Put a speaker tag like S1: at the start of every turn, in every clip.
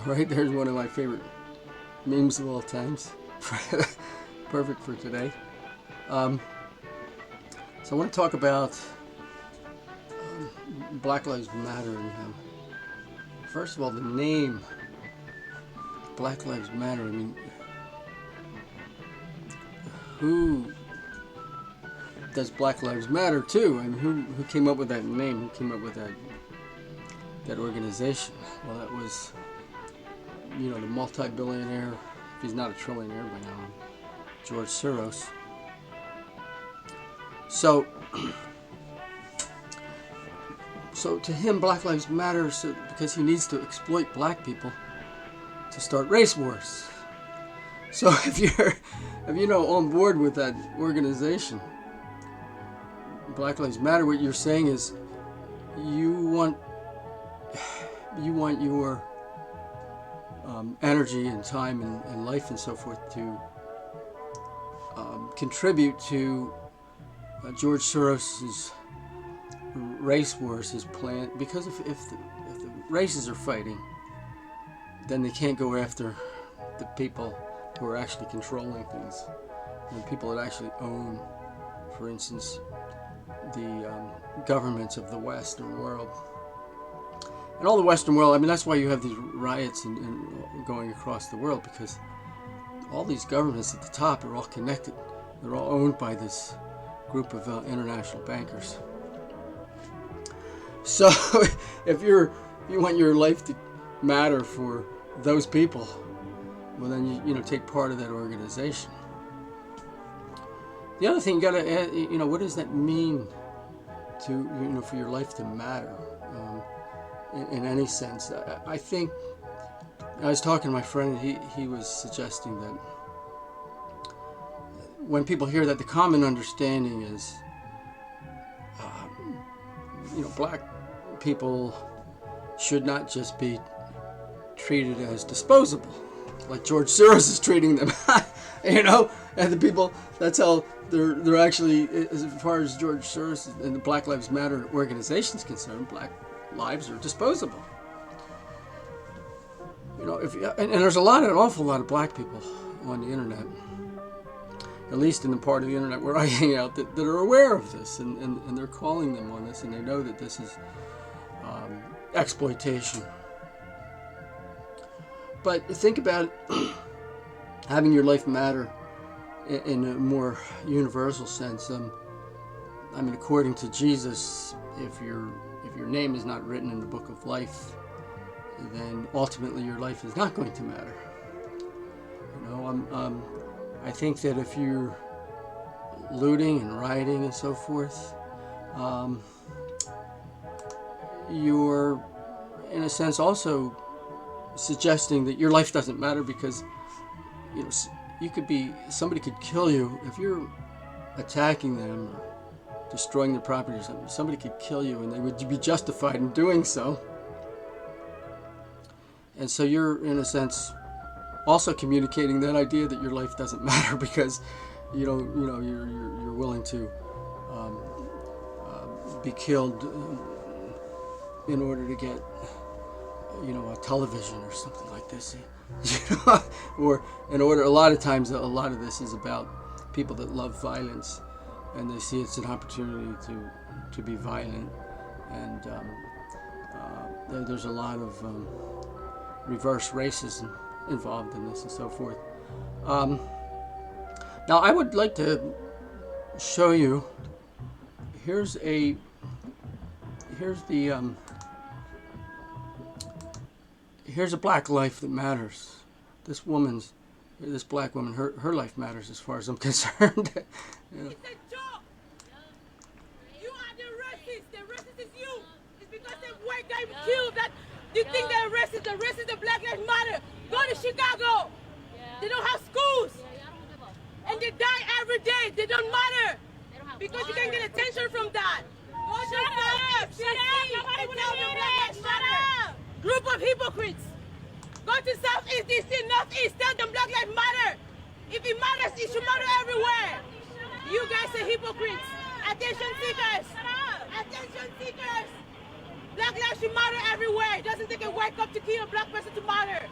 S1: right? There's one of my favorite memes of all times. Perfect for today. So I want to talk about Black Lives Matter. And, first of all, the name Black Lives Matter. I mean, who does Black Lives Matter to? I mean, who came up with that name? Who came up with that organization? Well, that was, the multi-billionaire, if he's not a trillionaire by now, George Soros. So to him, Black Lives Matter because he needs to exploit black people to start race wars. So if you're on board with that organization, Black Lives Matter, what you're saying is you want your energy and time and life and so forth to contribute to George Soros's race wars, his plan. Because if the races are fighting, then they can't go after the people who are actually controlling things, the people that actually own, for instance, the governments of the Western world. And all the Western world, I mean, that's why you have these riots and going across the world, because all these governments at the top are all connected. They're all owned by this group of international bankers. So if you want your life to matter for those people, well, then you take part of that organization. The other thing you got to add, what does that mean to for your life to matter in any sense? I think I was talking to my friend. He was suggesting that when people hear that, the common understanding is black people should not just be treated as disposable, like George Soros is treating them. And the people, that's how they're actually, as far as George Soros and the Black Lives Matter organization is concerned, black lives are disposable. And there's an awful lot of black people on the internet, at least in the part of the internet where I hang out, that are aware of this, and they're calling them on this, and they know that this is exploitation. But think about having your life matter in a more universal sense. I mean, according to Jesus, if your name is not written in the book of life, then ultimately your life is not going to matter. I think that if you're looting and rioting and so forth, you're in a sense also suggesting that your life doesn't matter, because somebody could kill you if you're attacking them or destroying their property or something. Somebody could kill you and they would be justified in doing so. And so you're in a sense also communicating that idea that your life doesn't matter, because you're willing to be killed in order to get a television or something like this. Or in order, a lot of times, a lot of this is about people that love violence, and they see it's an opportunity to be violent, and there's a lot of reverse racism involved in this and so forth. Now I would like to show you, here's a black life that matters. This black woman, her life matters as far as I'm concerned.
S2: It's a joke. You are the racist. The racist is you. It's because the white guy killed that. You think they're racist. The racist, the Black Lives Matter. Go to Chicago. They don't have schools. And they die every day. They don't matter. Because you can get attention from that. Go to South. Shut up. Nobody will tell the Black Lives Matter. Group of hypocrites. Go to Southeast, DC, Northeast, tell them Black Lives Matter. If it matters, it should matter everywhere. You guys are hypocrites. Attention seekers. Attention seekers. Black Lives lives should matter everywhere. It doesn't take a white cop to kill a black person to matter.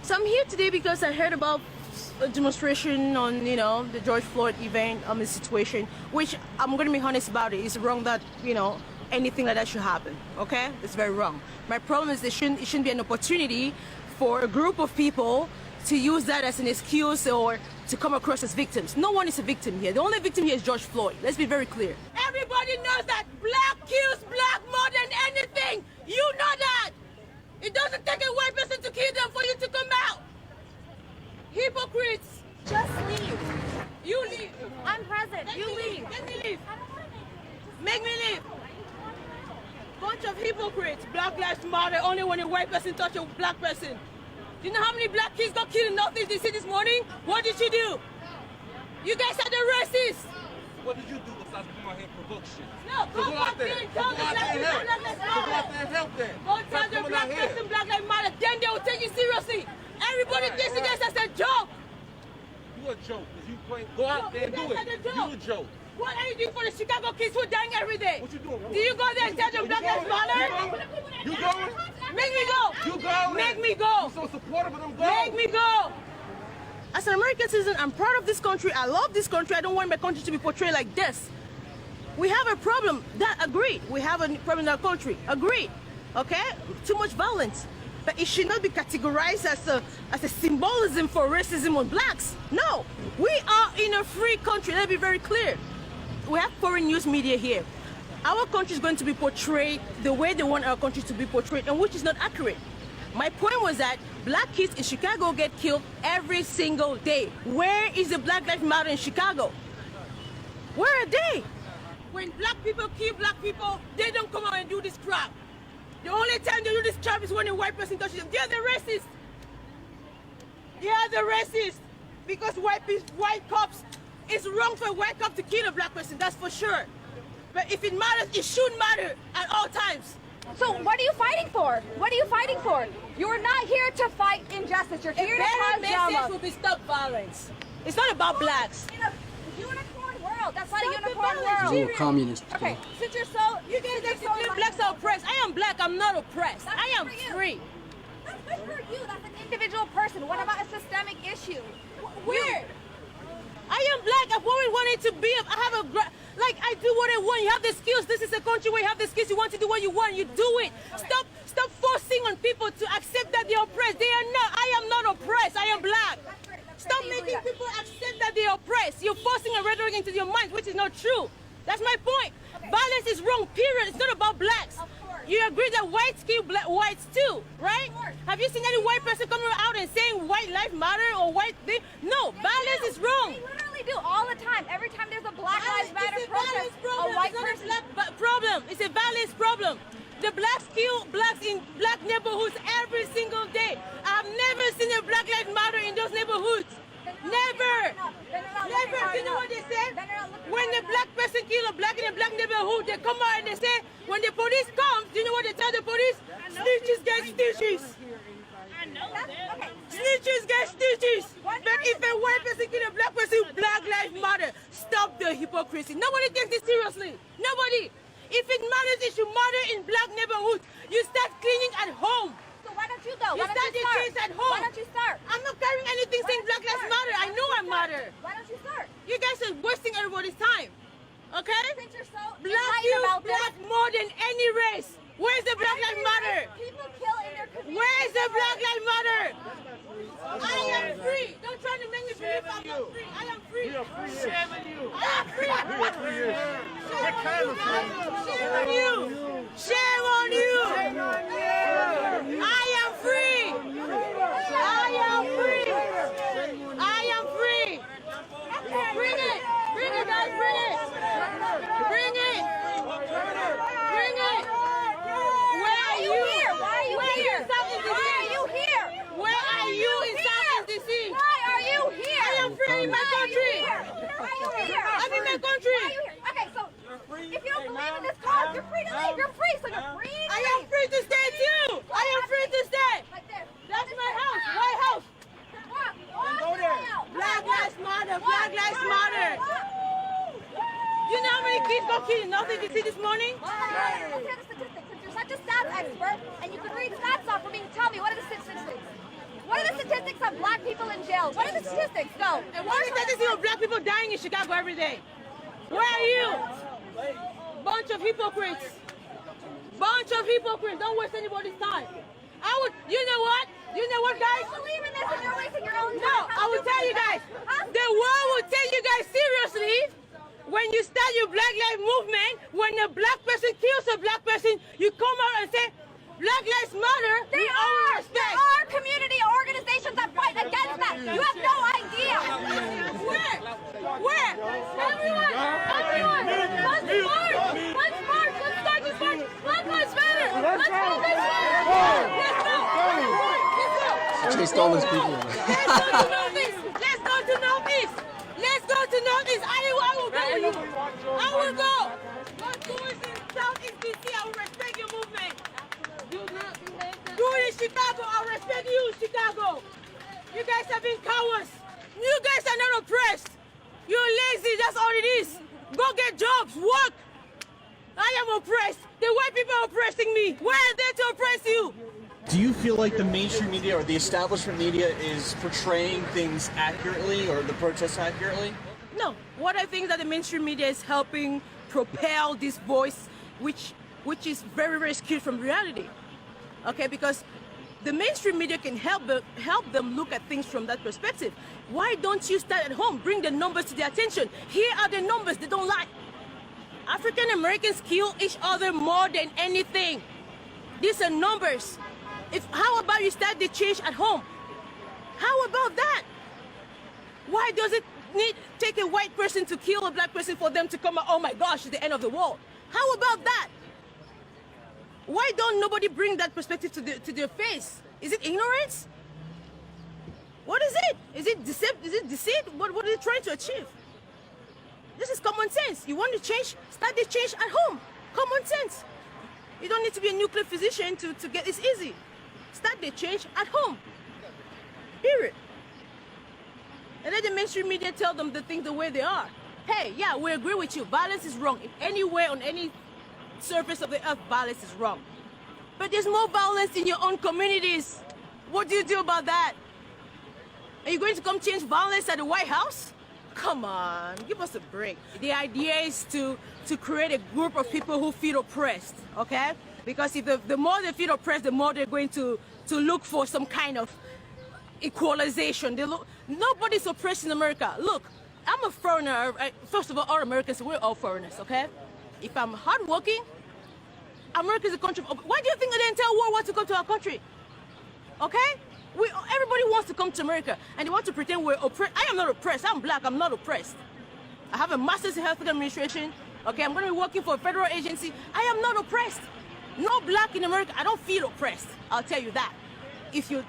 S2: So I'm here today because I heard about a demonstration on, you know, the George Floyd event, the situation, which I'm going to be honest about it. It's wrong that, you know, anything like that should happen, okay? It's very wrong. My problem is it shouldn't be an opportunity for a group of people to use that as an excuse or to come across as victims. No one is a victim here. The only victim here is George Floyd. Let's be very clear. Everybody knows that black kills black more than anything. You know that. It doesn't take a white person to kill them for you to come out. Hypocrites.
S3: Just leave.
S2: You leave.
S3: I'm present. You leave.
S2: Let me leave. Make me leave. Bunch of hypocrites. Black lives matter only when a white person touch a black person. Do you know how many black kids got killed in Northeast DC this morning? What did you do? You guys are the racists.
S4: What did you do besides come out here and provoke shit?
S2: No, go back there and tell the black lives matter. Go tell the black person black lives matter. Then they will take you seriously. Everybody thinks you guys as a joke.
S4: You a joke. You play, go out there and do it. You a joke.
S2: What are you doing for the Chicago kids who are dying every day?
S4: What you doing?
S2: Do you go there and tell them black lives matter?
S4: You going?
S2: Make me go.
S4: You going?
S2: Make me go.
S4: You so supportive of them. Go.
S2: Make me go. As an American citizen, I'm proud of this country. I love this country. I don't want my country to be portrayed like this. We have a problem. That agreed. We have a problem in our country. Agreed. Okay? Too much violence. But it should not be categorized as a symbolism for racism on blacks. No. We are in a free country. Let's be very clear. We have foreign news media here. Our country is going to be portrayed the way they want our country to be portrayed, and which is not accurate. My point was that black kids in Chicago get killed every single day. Where is the Black Lives Matter in Chicago? Where are they? When black people kill black people, they don't come out and do this crap. The only time they do this crap is when a white person touches them. They're the racists. They are the racists. Because white cops, it's wrong for a white cop to kill a black person, that's for sure. But if it matters, it should matter at all times.
S3: So what are you fighting for? What are you fighting for? You're not here to fight injustice. You're here to cause drama.
S2: Will be stop violence. It's not about blacks.
S3: In a unicorn world. That's not a
S2: Stop the
S3: unicorn
S2: violence.
S3: world.
S1: Little communist.
S3: Okay, since you're so...
S2: You guys think that blacks are oppressed. I am black, I'm not oppressed.
S3: That's
S2: I am
S3: good for you.
S2: free.
S3: That's good for you. That's an individual person. What about a systemic issue?
S2: Where? I am black. I've always wanted to be. I have like I do what I want. You have the skills. This is a country where you have the skills. You want to do what you want. You do it. Stop forcing on people to accept that they're oppressed. They are not. I am not oppressed. I am black. Stop making people accept that they're oppressed. You're forcing a rhetoric into your minds, which is not true. That's my point. Violence is wrong, period. It's not about blacks. You agree that whites kill whites too, right? Have you seen any white person coming out and saying white life matter or white thing? No, violence is wrong.
S3: They literally do all the time. Every time there's a Black Lives Matter protest, a white person...
S2: It's not a black problem. It's a violence problem. The blacks kill blacks in black neighborhoods every single day. I've never seen a Black Lives Matter in those neighborhoods. Never. Never. You know what they say? When a black person kill a black in a black neighborhood, they come out and they say, when the police comes, you know what they tell the police? Snitches get stitches.
S3: I know that. Okay.
S2: Snitches get stitches. But if a white person kill a black person, Black Lives Matter. Stop the hypocrisy. Nobody takes this seriously. Nobody. If it matters, it should matter in black neighborhoods. You start cleaning at home.
S3: So why don't you go?
S2: You
S3: Why don't
S2: start
S3: you
S2: the
S3: start?
S2: trees at home.
S3: Why don't you start?
S2: I'm not carrying anything saying Black Lives Matter. I know I matter.
S3: Why don't you start?
S2: You guys are wasting everybody's time. Okay?
S3: Since you're so
S2: Black
S3: enlightened
S2: kills
S3: about
S2: black
S3: this,
S2: more than any race. Where's the Black Lives Matter?
S3: people kill in their community.
S2: Where's the Black Lives Matter? I am free. Don't try to make me believe I'm not free. I am free.
S4: Shame on you.
S2: I am free. Shame on you. Shame on you. I am free. I am free. I am free. Bring it. Bring it, guys. Bring it. Bring it. Bring it. Where are you?
S3: Why are you here? Why are you here?
S2: Where are you in South DC?
S3: Why are you here?
S2: I am free in my country.
S3: Why are you here?
S2: I'm in my country.
S3: Why are you here? Okay, so if you don't believe in this cause, you're free to leave. You're free, so you're free to
S2: I
S3: leave.
S2: am free to stay too. I am free to stay.
S3: Like this.
S2: That's my house. White House.
S3: Go there.
S2: Black Lives Matter. Black Lives Matter. You know how many kids got killed in Northeast DC this morning?
S3: Let's hear the statistics. Since you're such a stats expert, No.
S2: And why is there still black people dying in Chicago every day? Where are you? Bunch of hypocrites. Bunch of hypocrites. Don't waste anybody's time. You know what? You know what, guys?
S3: You believe in this and you're wasting your own time.
S2: No, I will tell you guys. The world will take you guys seriously when you start your Black Lives Movement. When a black person kills a black person, you come out and say, Black Lives Matter.
S3: There are community organizations that fight against that. You have no idea.
S2: Where? Everyone. Let's march. Let's start this march. Black Lives Matter. Let's go this way. Let's go.
S1: Chased all those people.
S2: Let's go to Northeast. Let's go to Northeast. I will go with you. I will go. But do it in Southeast DC. I will respect your movement. Do it in Chicago. I respect you, Chicago. You guys have been cowards. You guys are not oppressed. You're lazy. That's all it is. Go get jobs. Work. I am oppressed. The white people are oppressing me. Where are they to oppress you?
S5: Do you feel like the mainstream media or the establishment media is portraying things accurately or the protests accurately?
S2: No. What I think is that the mainstream media is helping propel this voice, which is very, very skewed from reality. Okay, because the mainstream media can help them look at things from that perspective. Why don't you start at home? Bring the numbers to their attention. Here are the numbers. They don't lie. African Americans kill each other more than anything. These are numbers. How about you start the change at home? How about that? Why does it take a white person to kill a black person for them to come out, oh my gosh, it's the end of the world? How about that? Why don't nobody bring that perspective to their face? Is it ignorance? What is it? Is it deceit? What are they trying to achieve? This is common sense. You want to change? Start the change at home. Common sense. You don't need to be a nuclear physician to get this easy. Start the change at home. Period. And let the mainstream media tell them the things the way they are. Hey, yeah, we agree with you. Violence is wrong. If anywhere on any surface of the earth, violence is wrong. But there's more violence in your own communities. What do you do about that? Are you going to come change violence at the White House? Come on, give us a break. The idea is to create a group of people who feel oppressed, okay? Because if the more they feel oppressed, the more they're going to look for some kind of equalization. Nobody's oppressed in America. Look, I'm a foreigner. First of all Americans, we're all foreigners, okay? If I'm hardworking, America is a country. Why do you think the entire world wants to come to our country? Okay? Everybody wants to come to America, and they want to pretend we're oppressed. I am not oppressed. I'm black. I'm not oppressed. I have a master's in health administration. Okay, I'm going to be working for a federal agency. I am not oppressed. No black in America. I don't feel oppressed. I'll tell you that. If you're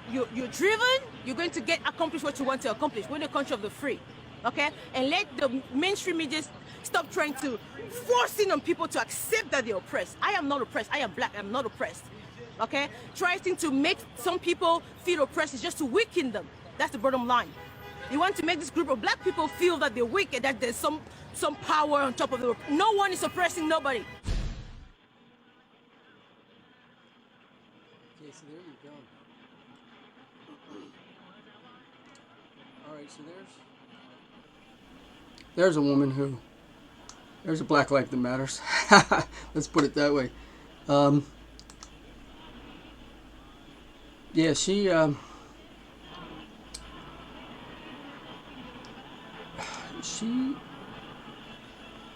S2: driven, you're going to accomplish what you want to accomplish. We're in the country of the free. Okay? And let the mainstream media stop trying to forcing on people to accept that they're oppressed. I am not oppressed. I am black. I'm not oppressed. Okay? Trying to make some people feel oppressed is just to weaken them. That's the bottom line. You want to make this group of black people feel that they're weak and that there's some power on top of them. No one is oppressing nobody.
S1: Okay, so there you go. All right, so there's a woman who, there's a black life that matters. Let's put it that way. Yeah, she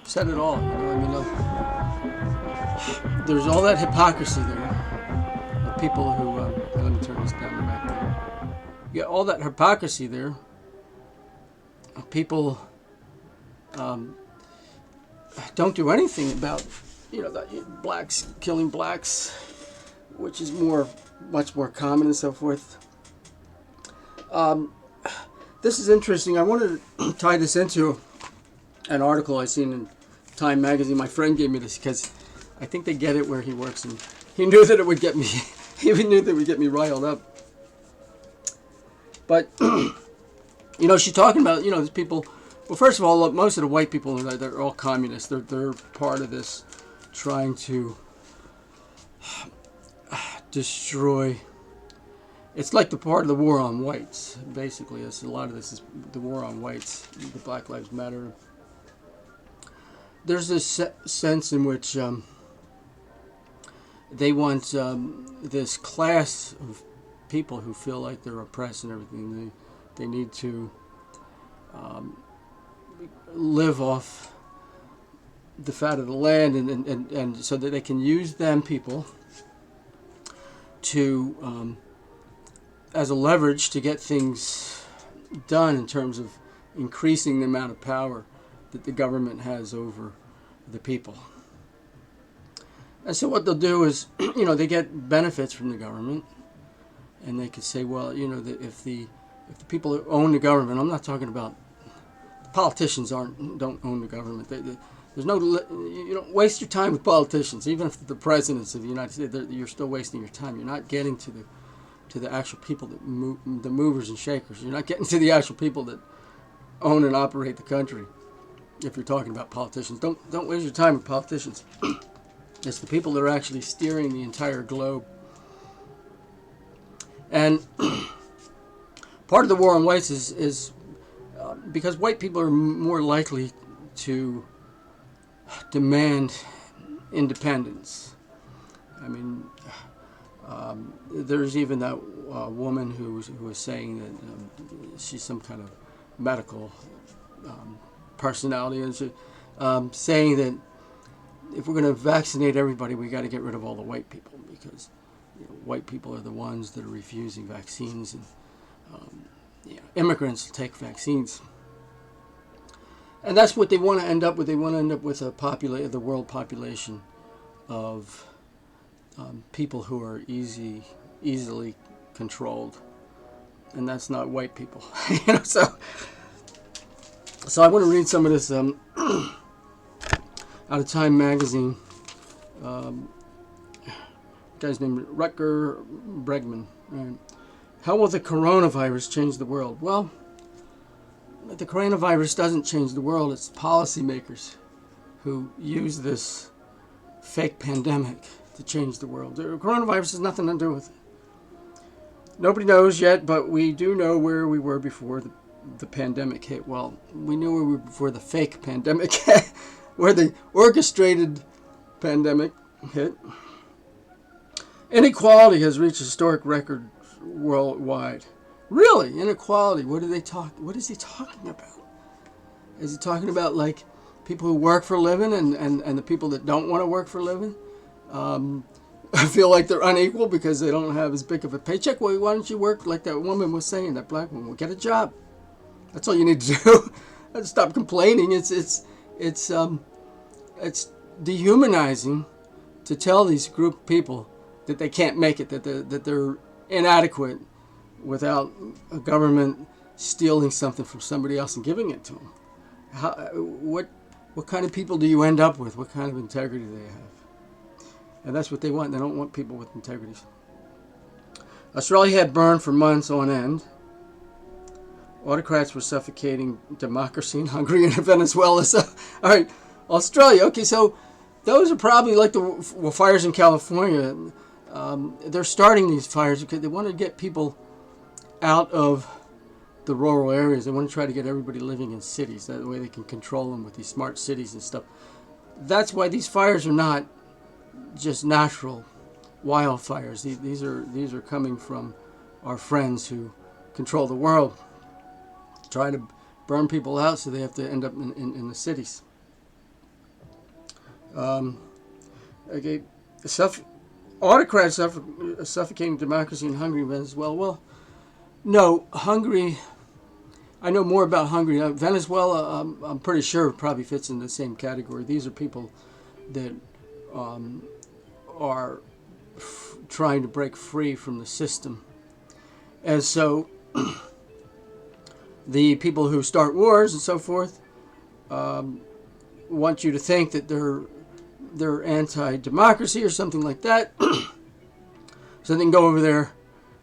S1: said it all. You know, I mean, there's all that hypocrisy there of people who. Let me turn this down the back there. Yeah, all that hypocrisy there of people don't do anything about, blacks killing blacks, which is much more common and so forth. This is interesting. I wanted to tie this into an article I seen in Time magazine. My friend gave me this because I think they get it where he works, and he knew that it would get me. He even knew that it would get me riled up. But she's talking about these people. Well, first of all, look, most of the white people, they're all communists. They're part of this trying to destroy it's like the part of the war on whites. Basically, a lot of this is the war on whites, the Black Lives Matter. There's this sense in which they want this class of people who feel like they're oppressed and everything. They need to live off the fat of the land, and so that they can use them people to as a leverage to get things done in terms of increasing the amount of power that the government has over the people. And so what they'll do is, they get benefits from the government, and they could say, well, if the people who own the government, I'm not talking about politicians don't own the government. There's no, you don't waste your time with politicians. Even if the presidents of the United States, you're still wasting your time. You're not getting to the actual people that move, the movers and shakers. You're not getting to the actual people that own and operate the country. If you're talking about politicians, don't waste your time with politicians. It's the people that are actually steering the entire globe. And part of the war on whites is because white people are more likely to demand independence. I mean, there's even that woman who was saying that she's some kind of medical personality, and she, saying that if we're going to vaccinate everybody, we got to get rid of all the white people, because white people are the ones that are refusing vaccines, and immigrants take vaccines. And that's what they want to end up with. They want to end up with the world population of people who are easily controlled, and that's not white people. So I want to read some of this out of Time magazine. Guy's named Rutger Bregman. Right. How will the coronavirus change the world? Well, the coronavirus doesn't change the world. It's policymakers who use this fake pandemic to change the world. The coronavirus has nothing to do with it. Nobody knows yet, but we do know where we were before the pandemic hit. Well, we knew where we were before the fake pandemic hit, where the orchestrated pandemic hit. Inequality has reached historic records worldwide. Really? Inequality? What is he talking about? Is he talking about like people who work for a living and the people that don't want to work for a living feel like they're unequal because they don't have as big of a paycheck? Well, why don't you work like that woman was saying, that black woman? Well, get a job. That's all you need to do. Stop complaining. It's dehumanizing to tell these group of people that they can't make it, that they're inadequate without a government stealing something from somebody else and giving it to them. What kind of people do you end up with? What kind of integrity do they have? And that's what they want. They don't want people with integrity. Australia had burned for months on end. Autocrats were suffocating democracy in Hungary and Venezuela. So, all right, Australia. Okay, so those are probably like the fires in California. They're starting these fires because they want to get people out of the rural areas. They want to try to get everybody living in cities. That way they can control them with these smart cities and stuff. That's why these fires are not just natural wildfires. These are coming from our friends who control the world, trying to burn people out so they have to end up in the cities. Okay, autocrats suffocating democracy in Hungary and Venezuela. Well, no, Hungary, I know more about Hungary. Venezuela, I'm pretty sure probably fits in the same category. These are people that are trying to break free from the system. And so the people who start wars and so forth want you to think that they're anti-democracy or something like that. So they can go over there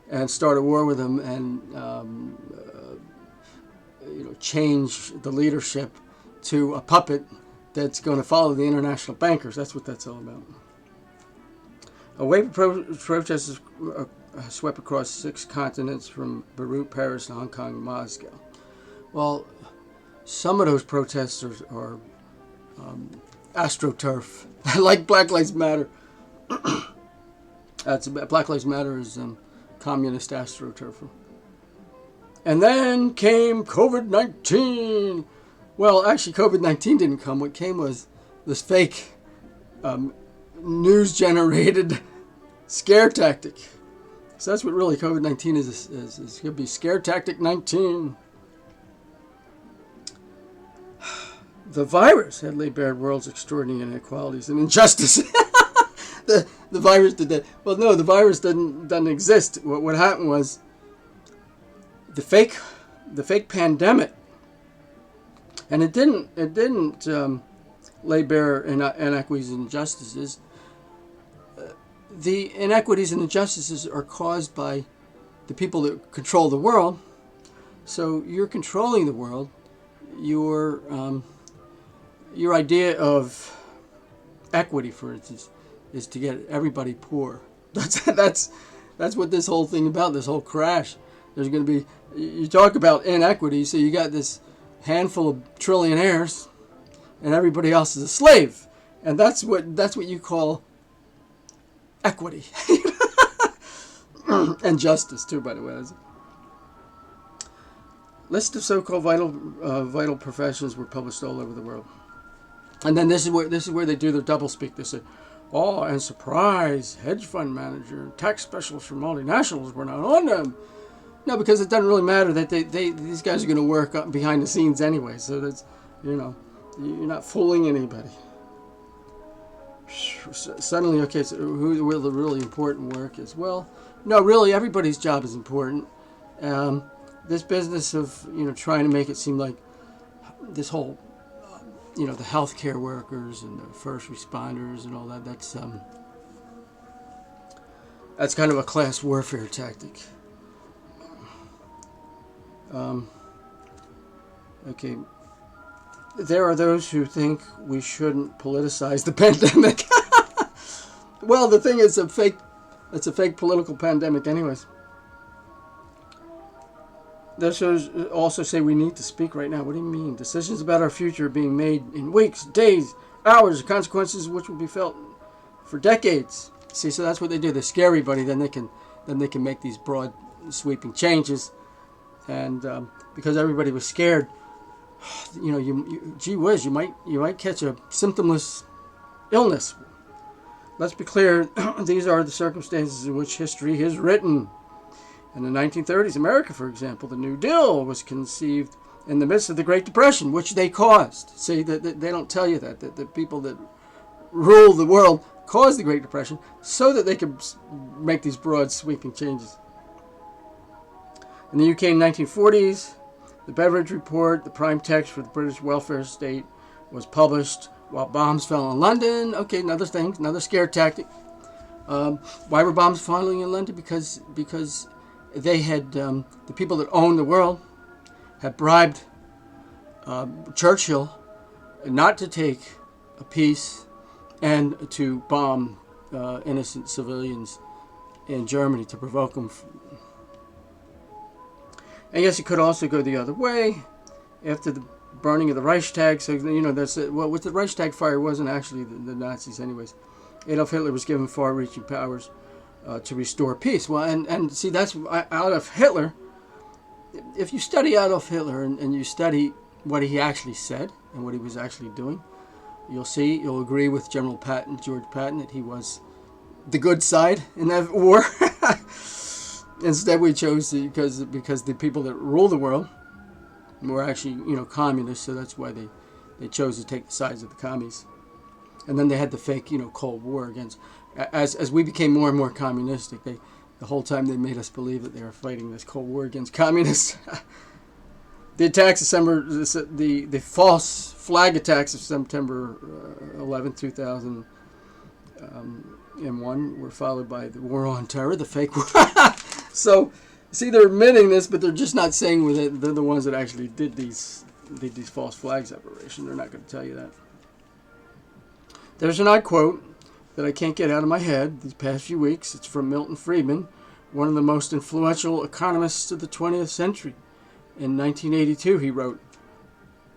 S1: and start a war with them and change the leadership to a puppet that's going to follow the international bankers. That's what that's all about. A wave of protesters swept across 6 continents from Beirut, Paris, Hong Kong, and Moscow. Well, some of those protests are astroturf, like Black Lives Matter. Black Lives Matter is communist astroturf. And then came COVID-19. Well, actually, COVID-19 didn't come. What came was this fake news-generated scare tactic. So that's what really COVID-19 is. It's going to be scare tactic 19. The virus had laid bare the world's extraordinary inequalities and injustice. the virus did that. Well, no, the virus doesn't exist. What happened was the fake pandemic, and it didn't lay bare inequities and injustices. The inequities and injustices are caused by the people that control the world. So you're controlling the world. Your idea of equity, for instance, is to get everybody poor. That's what this whole thing about, this whole crash. There's going to be, you talk about inequity, so you got this handful of trillionaires, and everybody else is a slave, and that's what you call equity. And justice too, by the way. Lists of so-called vital professions were published all over the world. And then this is where they do their doublespeak. They say, "Oh, and surprise, hedge fund manager, tax specialists for multinationals were not on them." No, because it doesn't really matter that these guys are going to work up behind the scenes anyway. So that's, you're not fooling anybody. Suddenly, okay, so who will the really important work is? Well, no, really, everybody's job is important. This business of trying to make it seem like this whole the healthcare workers and the first responders and all that's kind of a class warfare tactic. Okay. There are those who think we shouldn't politicize the pandemic. Well, the thing is, it's a fake political pandemic anyways. Those also say we need to speak right now. What do you mean? Decisions about our future are being made in weeks, days, hours, consequences which will be felt for decades. See, so that's what they do. They scare everybody, then they can make these broad, sweeping changes. And because everybody was scared, gee whiz, you might catch a symptomless illness. Let's be clear, these are the circumstances in which history is written. In the 1930s, America, for example, the New Deal was conceived in the midst of the Great Depression, which they caused. See, that they don't tell you that the people that rule the world caused the Great Depression so that they could make these broad, sweeping changes. In the UK in the 1940s, the Beveridge Report, the prime text for the British welfare state, was published while bombs fell on London. Okay, another thing, another scare tactic. Why were bombs falling in London? Because they had, the people that owned the world had bribed Churchill not to take a peace and to bomb innocent civilians in Germany to provoke them. I guess it could also go the other way. After the burning of the Reichstag, so with the Reichstag fire wasn't actually the Nazis anyways. Adolf Hitler was given far-reaching powers to restore peace. Well, and see, that's out of Hitler. If you study Adolf Hitler and you study what he actually said and what he was actually doing, you'll agree with General Patton, George Patton, that he was the good side in that war. Instead, we chose because the people that rule the world were actually communists, so that's why they chose to take the sides of the commies. And then they had the fake Cold War against. As we became more and more communistic, the whole time they made us believe that they were fighting this Cold War against communists. The attacks of the false flag attacks of September 11, 2001 were followed by the War on Terror, the fake war. So, see, they're admitting this, but they're just not saying they're the ones that actually did these false flags operation. They're not going to tell you that. There's an odd quote that I can't get out of my head these past few weeks. It's from Milton Friedman, one of the most influential economists of the 20th century. In 1982, he wrote,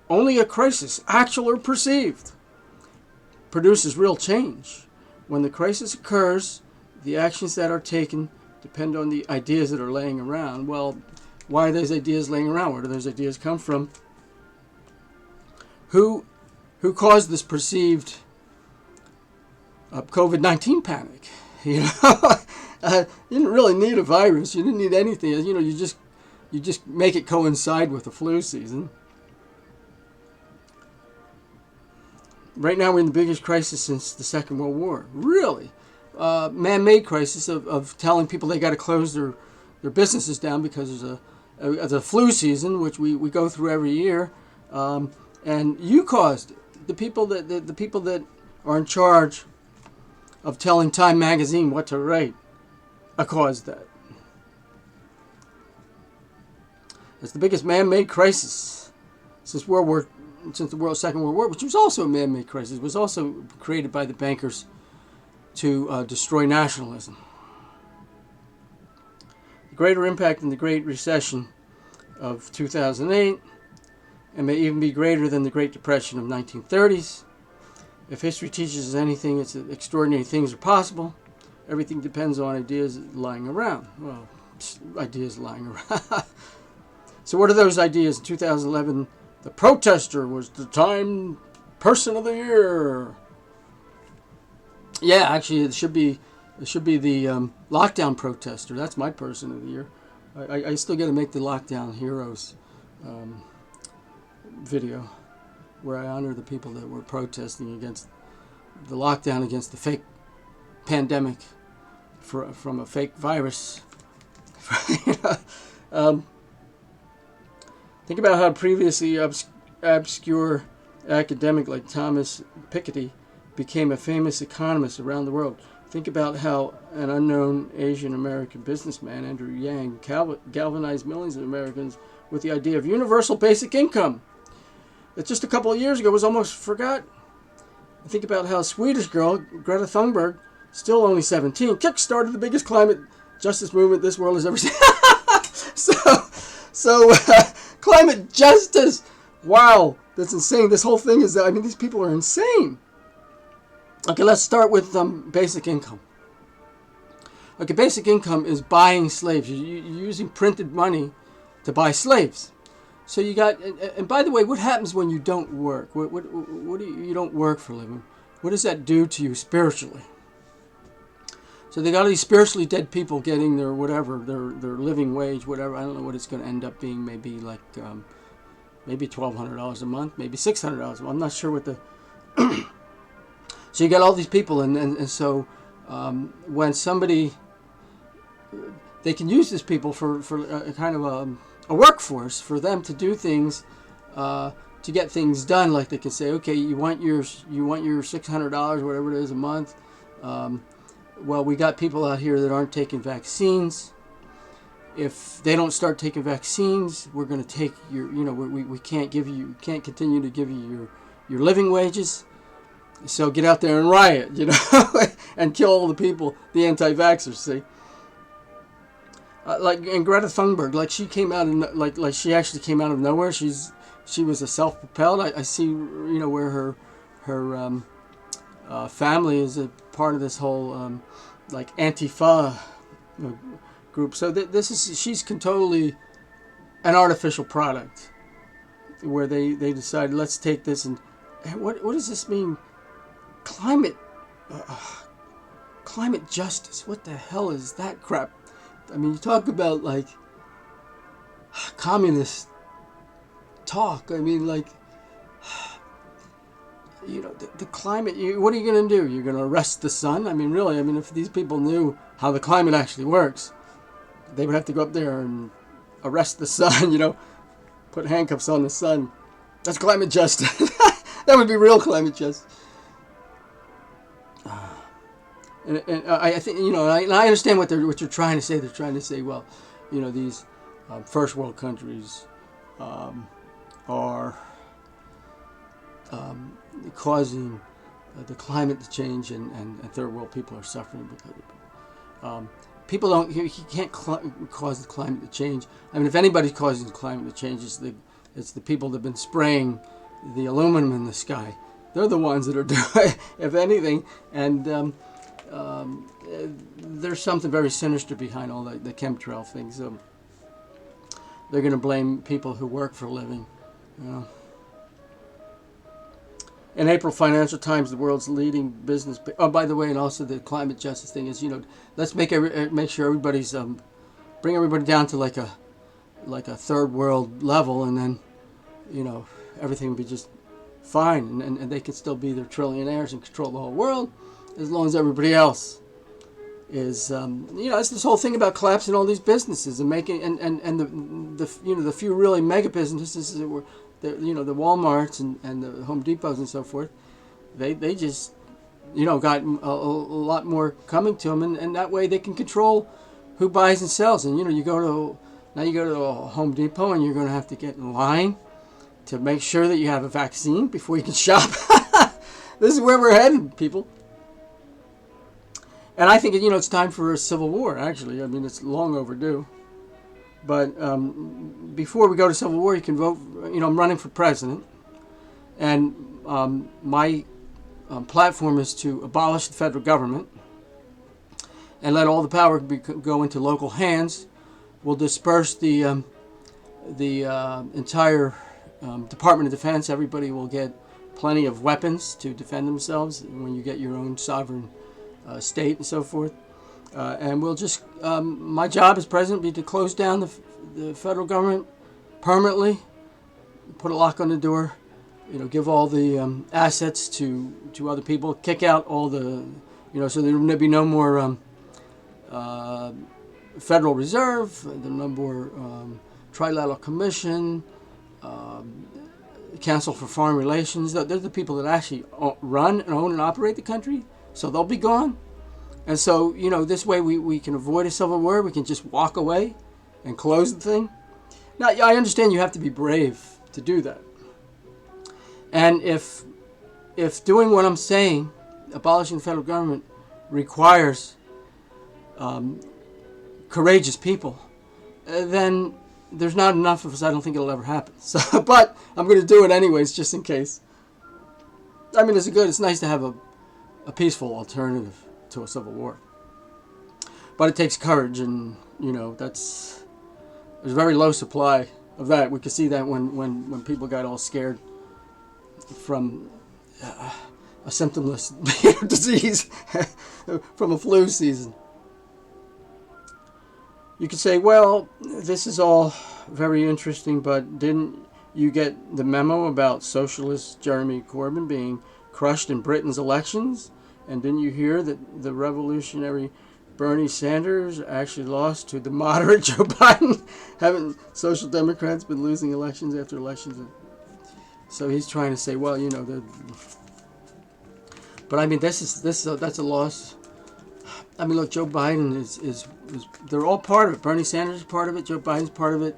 S1: "Only a crisis, actual or perceived, produces real change. When the crisis occurs, the actions that are taken depend on the ideas that are laying around." Well, why are those ideas laying around? Where do those ideas come from? Who caused this perceived COVID-19 panic? You know, you didn't really need a virus. You didn't need anything. You know, you just make it coincide with the flu season. Right now, we're in the biggest crisis since the Second World War. Really, man-made crisis of telling people they got to close their businesses down because there's a flu season, which we go through every year, and you caused it. The people that are in charge of telling Time magazine what to write, caused that. It's the biggest man-made crisis since the Second World War, which was also a man-made crisis. It was also created by the bankers to destroy nationalism. The greater impact in the Great Recession of 2008, and may even be greater than the Great Depression of 1930s. If history teaches us anything, it's that extraordinary things are possible. Everything depends on ideas lying around. Well, ideas lying around. So what are those ideas? In 2011, the protester was the Time Person of the Year. Yeah, actually, it should be the lockdown protester. That's my Person of the Year. I still got to make the Lockdown Heroes video, where I honor the people that were protesting against the lockdown, against the fake pandemic from a fake virus. Think about how previously obscure academic like Thomas Piketty became a famous economist around the world. Think about how an unknown Asian American businessman, Andrew Yang, galvanized millions of Americans with the idea of universal basic income that just a couple of years ago was almost forgotten. Think about how a Swedish girl, Greta Thunberg, still only 17, kick-started the biggest climate justice movement this world has ever seen. So climate justice, wow, that's insane. This whole thing is, these people are insane. Okay, let's start with basic income. Okay, basic income is buying slaves. You're using printed money to buy slaves. So you got, and by the way, what happens when you don't work? What do you don't work for a living? What does that do to you spiritually? So they got all these spiritually dead people getting their whatever, their living wage, whatever. I don't know what it's going to end up being. Maybe like, maybe $1,200 a month, maybe $600 a month. I'm not sure what the. So you got all these people, and so when somebody, they can use these people for a kind of a workforce for them to do things, to get things done. Like they can say, okay, you want your $600, whatever it is a month. Well, we got people out here that aren't taking vaccines. If they don't start taking vaccines, we're going to take your, we can't continue to give you your living wages. So get out there and riot, and kill all the people, the anti-vaxxers. See, and Greta Thunberg, like she came out of like she actually came out of nowhere. She was a self-propelled. I see, where her family is a part of this whole like Antifa group. So she's totally an artificial product, where they decided, let's take this and what does this mean? Climate justice. What the hell is that crap? I mean, you talk about like communist talk. I mean, like, the climate. What are you going to do? You're going to arrest the sun? I mean, really? I mean, if these people knew how the climate actually works, they would have to go up there and arrest the sun. Put handcuffs on the sun. That's climate justice. That would be real climate justice. And I think, I understand what you're trying to say. They're trying to say, well, these first world countries are causing the climate to change, and third world people are suffering because of it. people don't. He can't cause the climate to change. I mean, if anybody's causing the climate to change, it's the people that've been spraying the aluminum in the sky. They're the ones that are doing, if anything. And there's something very sinister behind all the chemtrail things. They're going to blame people who work for a living. You know. In April, Financial Times, the world's leading business. Oh, by the way, and also the climate justice thing is, let's make sure everybody's bring everybody down to like a third world level, and then, everything will be just fine, and they can still be their trillionaires and control the whole world, as long as everybody else is, it's this whole thing about collapsing all these businesses and making and the few really mega businesses that were. The Walmarts and the Home Depots and so forth, they just, got a lot more coming to them, and that way they can control who buys and sells. And you go to a Home Depot and you're going to have to get in line to make sure that you have a vaccine before you can shop. This is where we're headed, people. And I think it's time for a civil war. Actually, I mean, it's long overdue. But before we go to civil war, you can vote. I'm running for president, and my platform is to abolish the federal government and let all the power go into local hands. We'll disperse the entire Department of Defense. Everybody will get plenty of weapons to defend themselves when you get your own sovereign state and so forth. And we'll just, my job as president will be to close down the federal government permanently, put a lock on the door, give all the assets to other people, kick out all the, so there will be no more Federal Reserve, there's no more Trilateral Commission, Council for Foreign Relations. They're the people that actually run and own and operate the country, so they'll be gone. And so, this way we can avoid a civil war. We can just walk away and close the thing. Now, I understand you have to be brave to do that. And if doing what I'm saying, abolishing the federal government, requires courageous people, then there's not enough of us. I don't think it'll ever happen. So, but I'm going to do it anyways, just in case. I mean, it's nice to have a peaceful alternative to a civil war, but it takes courage, and there's a very low supply of that. We could see that when people got all scared from a symptomless disease, from a flu season. You could say, well, this is all very interesting, but didn't you get the memo about socialist Jeremy Corbyn being crushed in Britain's elections? And didn't you hear that the revolutionary Bernie Sanders actually lost to the moderate Joe Biden? Haven't Social Democrats been losing elections after elections? So he's trying to say, well, but I mean, that's a loss. I mean, look, Joe Biden is they're all part of it. Bernie Sanders is part of it. Joe Biden's part of it.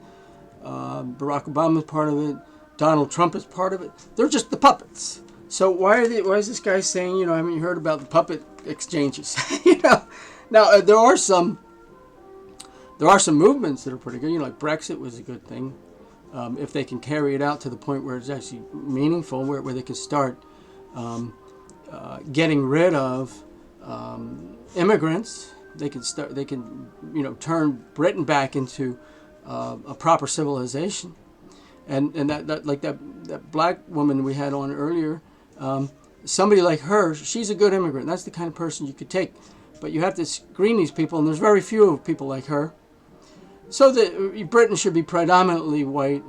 S1: Barack Obama's part of it. Donald Trump is part of it. They're just the puppets. So why is this guy saying, haven't you heard about the puppet exchanges? Now there are some movements that are pretty good. Like Brexit was a good thing, if they can carry it out to the point where it's actually meaningful, where they can start getting rid of immigrants. They can turn Britain back into a proper civilization, and that black woman we had on earlier. Somebody like her, she's a good immigrant. That's the kind of person you could take. But you have to screen these people, and there's very few people like her. So that Britain should be predominantly white,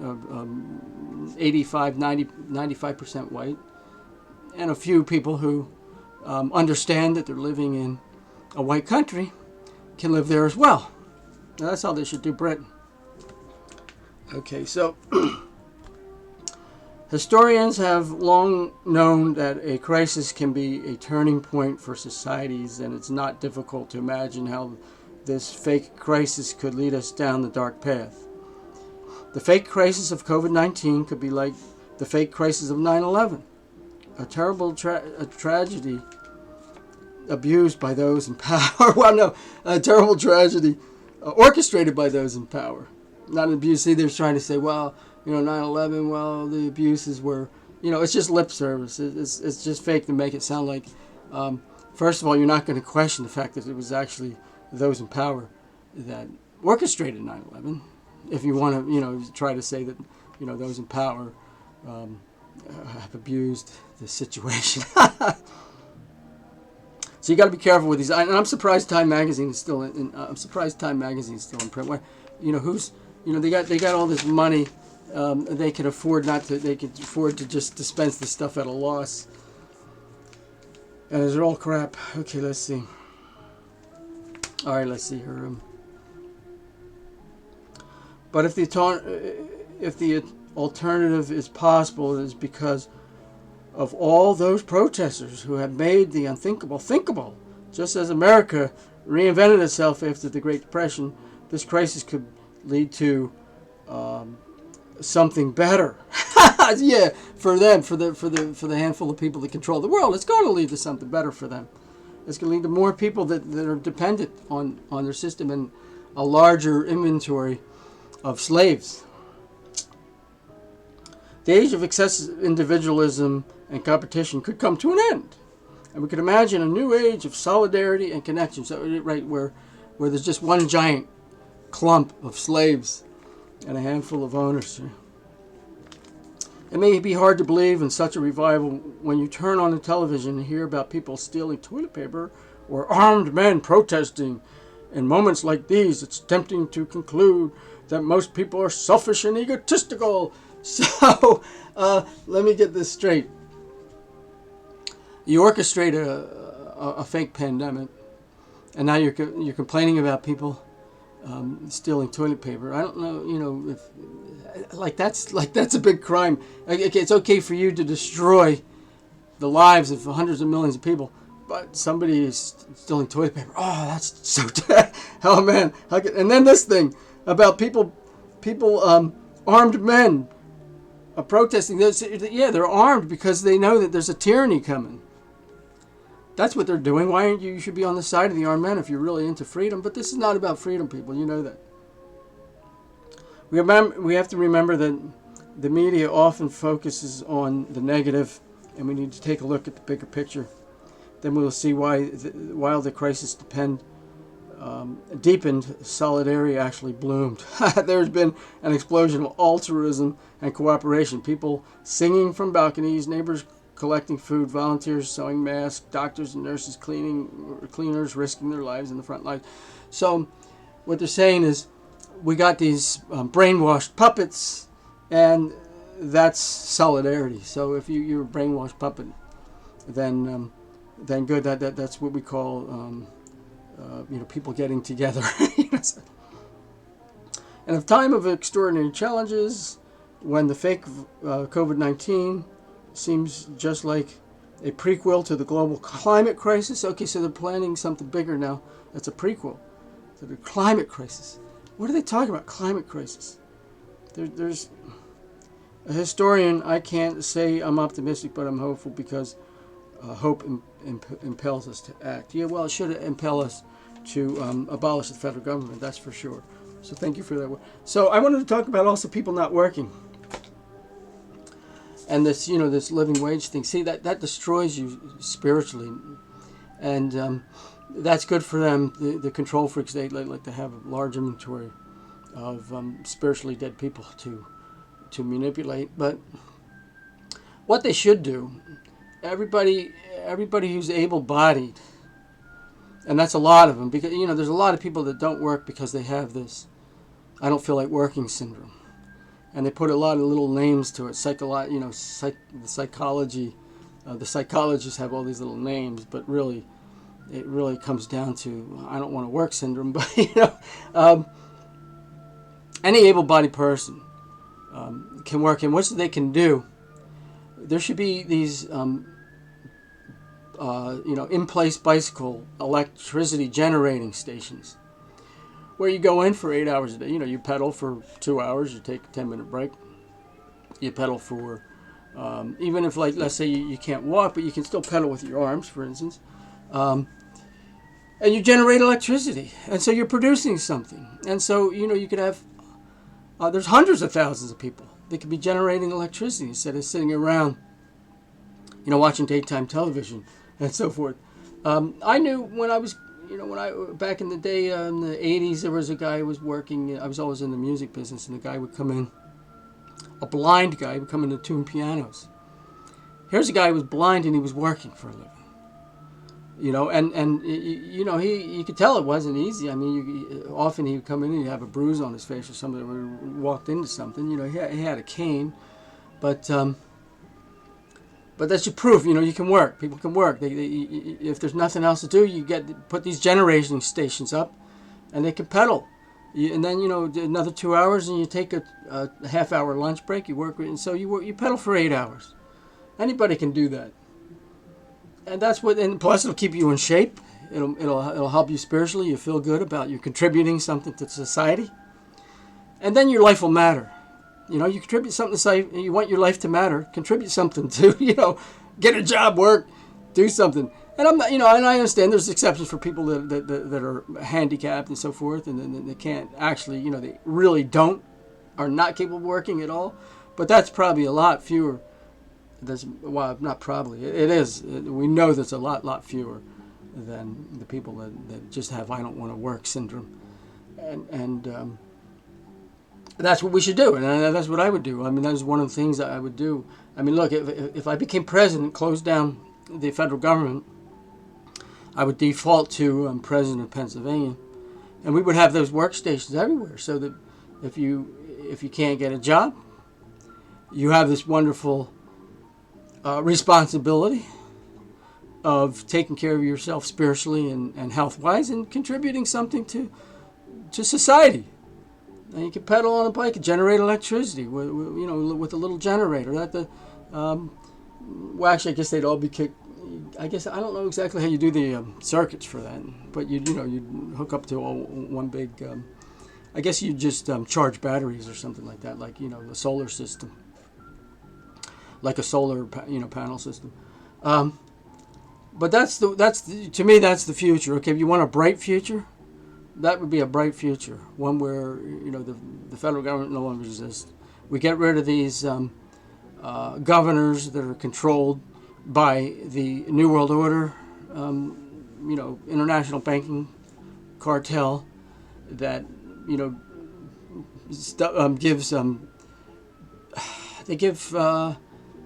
S1: 85, 90, 95% white, and a few people who understand that they're living in a white country can live there as well. Now, that's how they should do Britain. Okay, so historians have long known that a crisis can be a turning point for societies, and it's not difficult to imagine how this fake crisis could lead us down the dark path. The fake crisis of COVID-19 could be like the fake crisis of 9/11, a terrible tragedy abused by those in power. Well, no, a terrible tragedy orchestrated by those in power. Not an abuse. See, they're trying to say, well, 9/11, well, the abuses were, it's just lip service. It's just fake to make it sound like, first of all, you're not going to question the fact that it was actually those in power that orchestrated 9/11. If you want to, try to say that, those in power have abused the situation. So you got to be careful with these. And I'm surprised Time Magazine is still in. I'm surprised Time Magazine is still in print. Where, they got all this money. They can afford not to. They can afford to just dispense the stuff at a loss. And it's all crap. Okay, let's see. All right, let's see here. But if the alternative is possible, it is because of all those protesters who have made the unthinkable thinkable. Just as America reinvented itself after the Great Depression, this crisis could lead to something better. Yeah, for them, for the handful of people that control the world, it's going to lead to something better for them. It's going to lead to more people that are dependent on their system and a larger inventory of slaves. The age of excessive individualism and competition could come to an end. And we could imagine a new age of solidarity and connection, so, right, where there's just one giant clump of slaves and a handful of owners. It may be hard to believe in such a revival when you turn on the television and hear about people stealing toilet paper or armed men protesting. In moments like these, it's tempting to conclude that most people are selfish and egotistical. So, let me get this straight. You orchestrate a fake pandemic, and now you're complaining about people stealing toilet paper. I don't know, if that's a big crime. It's okay for you to destroy the lives of hundreds of millions of people, but somebody is stealing toilet paper. Oh, that's so bad. Oh man! And then this thing about people, armed men. Protesting. Yeah, they're armed because they know that there's a tyranny coming. That's what they're doing. Why aren't you? You should be on the side of the armed men if you're really into freedom. But this is not about freedom, people. You know that. We have to remember that the media often focuses on the negative, and we need to take a look at the bigger picture. Then we'll see why, while the crisis deepened, solidarity actually bloomed. There's been an explosion of altruism and cooperation. People singing from balconies, neighbors collecting food, volunteers sewing masks, doctors and nurses cleaners risking their lives in the front lines. So what they're saying is we got these brainwashed puppets, and that's solidarity. So if you're a brainwashed puppet, then good. That's what we call people getting together. In a time of extraordinary challenges, when the fake COVID-19 seems just like a prequel to the global climate crisis. Okay, so they're planning something bigger now. That's a prequel to the climate crisis. What are they talking about? Climate crisis. There's a historian. I can't say I'm optimistic, but I'm hopeful because hope impels us to act. Yeah, well, it should impel us to abolish the federal government. That's for sure. So thank you for that. So I wanted to talk about also people not working. And this, this living wage thing. See, that destroys you spiritually, and that's good for them. The control freaks, they like to have a large inventory of spiritually dead people to manipulate. But what they should do, everybody who's able-bodied, and that's a lot of them, because there's a lot of people that don't work because they have this "I don't feel like working" syndrome. And they put a lot of little names to it. The psychology, the psychologists have all these little names, but really, it really comes down to "I don't want to work" syndrome. But any able-bodied person can work, and what they can do. There should be these, in-place bicycle electricity generating stations, where you go in for 8 hours a day. You pedal for 2 hours, you take a 10-minute break. You pedal for, even if, let's say you can't walk, but you can still pedal with your arms, for instance. And you generate electricity, and so you're producing something. And so, you could have, there's hundreds of thousands of people that could be generating electricity instead of sitting around, watching daytime television and so forth. I knew when I was, back in the day, in the 80s, there was a guy who was working, I was always in the music business, and the guy would come in, a blind guy would come in to tune pianos. Here's a guy who was blind and he was working for a living. You could tell it wasn't easy. I mean, often he would come in and he'd have a bruise on his face or something, or he walked into something. He had a cane, but that's your proof. You can work. People can work. If there's nothing else to do, you put these generating stations up, and they can pedal. And then another 2 hours, and you take a half-hour lunch break. You work, and so you pedal for 8 hours. Anybody can do that. And and plus it'll keep you in shape. It'll help you spiritually. You feel good about you contributing something to society. And then your life will matter. You contribute something to society. You want your life to matter. Contribute something to, get a job, work, do something. And I'm not, and I understand there's exceptions for people that are handicapped and so forth, and they can't actually, they really are not capable of working at all. But that's probably a lot fewer. Not probably. It is. We know there's a lot fewer than the people that just have I don't want to work syndrome. And that's what we should do. And that's what I would do. I mean, that's one of the things that I would do. I mean, look, if I became president, closed down the federal government, I would default to president of Pennsylvania. And we would have those workstations everywhere so that if you can't get a job, you have this wonderful responsibility of taking care of yourself spiritually and health-wise and contributing something to society. And you can pedal on a bike and generate electricity with a little generator. Actually, I guess they'd all be kicked. I guess I don't know exactly how you do the circuits for that, but you'd hook up to all one big. I guess you just charge batteries or something like that, like the solar system. Like a solar, panel system, but to me that's the future. Okay, if you want a bright future, that would be a bright future, one where the federal government no longer exists. We get rid of these governors that are controlled by the New World Order, international banking cartel that gives they give.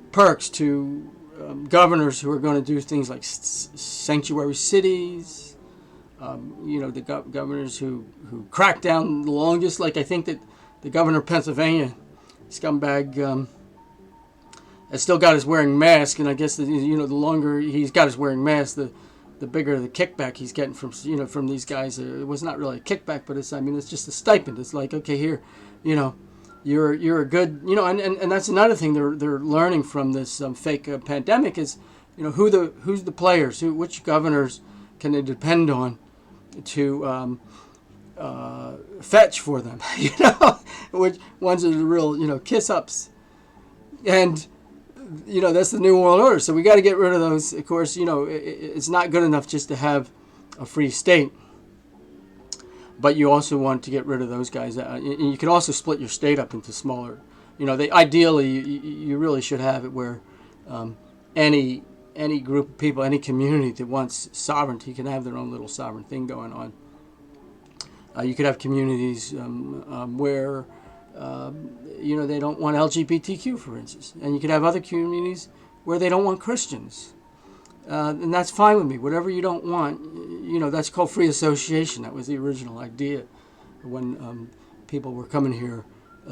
S1: Perks to governors who are going to do things like sanctuary cities. The governors who crack down the longest. Like I think that the governor of Pennsylvania, scumbag, has still got his wearing mask, and I guess the longer he's got his wearing mask, the bigger the kickback he's getting from these guys. It was not really a kickback, but it's just a stipend. It's like, okay, here, You're a good, and that's another thing they're learning from this fake pandemic is, who's the players, which governors can they depend on to fetch for them, which ones are the real, kiss ups, and that's the New World Order. So we got to get rid of those. Of course, it's not good enough just to have a free state. But you also want to get rid of those guys. And you can also split your state up into smaller. Ideally, you really should have it where any group of people, any community that wants sovereignty can have their own little sovereign thing going on. You could have communities where they don't want LGBTQ, for instance, and you could have other communities where they don't want Christians. And that's fine with me. Whatever you don't want, that's called free association. That was the original idea when people were coming here,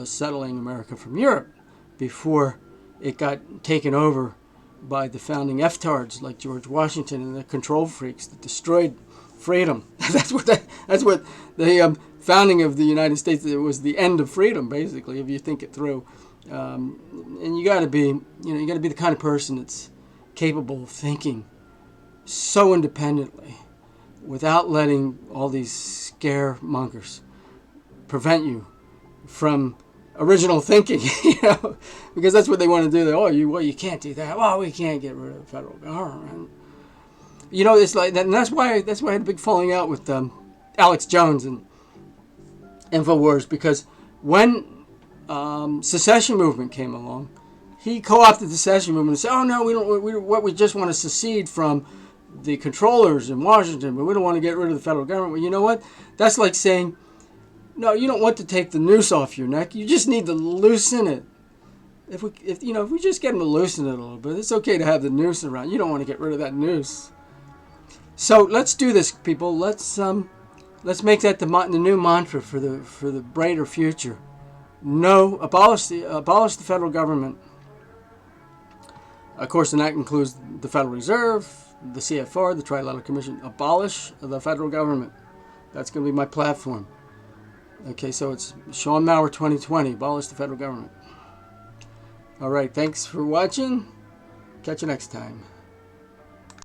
S1: settling America from Europe, before it got taken over by the founding F-tards like George Washington and the control freaks that destroyed freedom. That's what the founding of the United States. It was the end of freedom, basically, if you think it through. And you got to be, the kind of person that's capable of thinking so independently without letting all these scaremongers prevent you from original thinking, because that's what they want to do. You can't do that. Well, we can't get rid of the federal government. You know, it's like that, and that's why I had a big falling out with Alex Jones and InfoWars, because when secession movement came along, he co-opted the secession movement and said, "Oh no, we don't. We just want to secede from the controllers in Washington, but we don't want to get rid of the federal government." Well, you know what? That's like saying, "No, you don't want to take the noose off your neck. You just need to loosen it." If we just get them to loosen it a little bit, it's okay to have the noose around. You don't want to get rid of that noose. So let's do this, people. Let's make that the new mantra for the brighter future. No, abolish the federal government. Of course, and that includes the Federal Reserve, the CFR, the Trilateral Commission. Abolish the federal government. That's going to be my platform. Okay, so it's Sean Maurer 2020. Abolish the federal government. All right, thanks for watching. Catch you next time.